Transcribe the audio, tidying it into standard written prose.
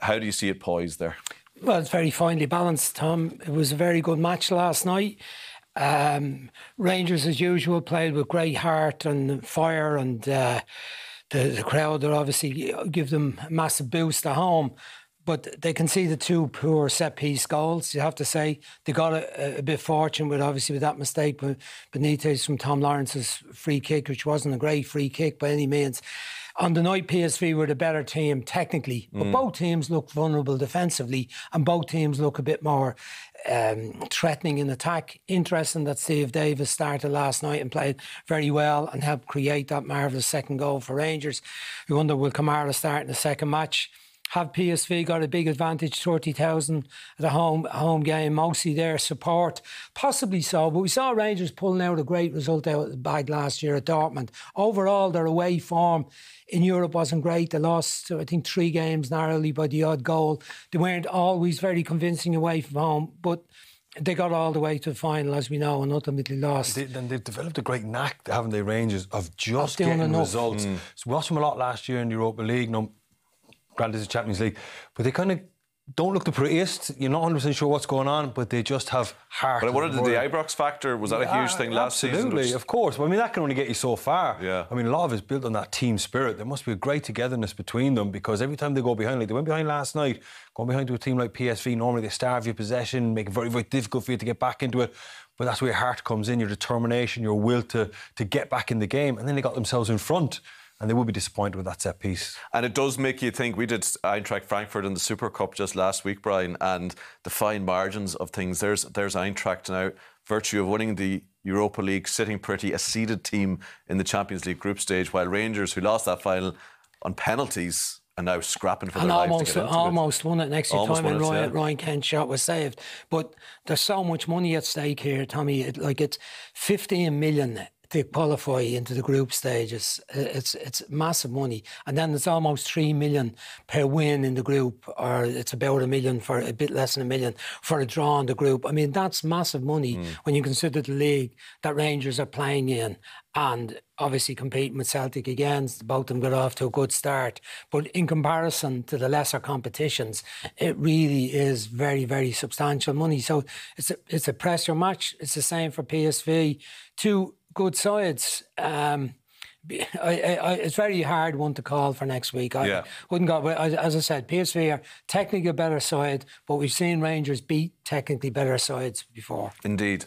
How do you see it poised there? Well, it's very finely balanced, Tom. It was a very good match last night. Rangers, as usual, played with great heart and fire, and the crowd will obviously give them a massive boost at home. But they conceded 2 poor set-piece goals, you have to say. They got a bit fortunate with that mistake with Benitez from Tom Lawrence's free kick, which wasn't a great free kick by any means. On the night, PSV were the better team technically, but both teams look vulnerable defensively, and both teams look a bit more threatening in attack. Interesting that Steve Davis started last night and played very well and helped create that marvellous second goal for Rangers. You wonder, will Kamara start in the second match? Have PSV got a big advantage, 30,000 at a home game, mostly their support? Possibly so, but we saw Rangers pulling out a great result out of the bag last year at Dortmund. Overall, their away form in Europe wasn't great. They lost, I think, 3 games narrowly by the odd goal. They weren't always very convincing away from home, but they got all the way to the final, as we know, and ultimately lost. They've developed a great knack, haven't they, Rangers, of just getting results. So we watched them a lot last year in the Europa League. Granted, it's the Champions League, but they kind of don't look the prettiest. You're not 100% sure what's going on, but they just have heart. But I wondered, the Ibrox factor, was that a huge thing last season? Absolutely, of course. Well, I mean, that can only get you so far. Yeah. I mean, a lot of it's built on that team spirit. There must be a great togetherness between them, because every time they go behind, like they went behind last night, going behind to a team like PSV, normally they starve your possession, make it very, very difficult for you to get back into it. But that's where your heart comes in, your determination, your will to get back in the game. And then they got themselves in front. And they will be disappointed with that set piece. And it does make you think. We did Eintracht Frankfurt in the Super Cup just last week, Brian, and the fine margins of things. There's Eintracht now, virtue of winning the Europa League, sitting pretty, a seeded team in the Champions League group stage, while Rangers, who lost that final on penalties, are now scrapping for their lives to get into it. Almost won it next time, and Ryan Kent's shot was saved. But there's so much money at stake here, Tommy. It's 15 million to qualify into the group stages. It's massive money. And then it's almost 3 million per win in the group, or it's about a bit less than $1 million for a draw in the group. I mean, that's massive money when you consider the league that Rangers are playing in, and obviously competing with Celtic again. Both of them got off to a good start. But in comparison to the lesser competitions, it really is very, very substantial money. So it's a pressure match. It's the same for PSV. 2 good sides. It's very hard one to call for next week. I wouldn't go. As I said, PSV are technically a better side, but we've seen Rangers beat technically better sides before. Indeed.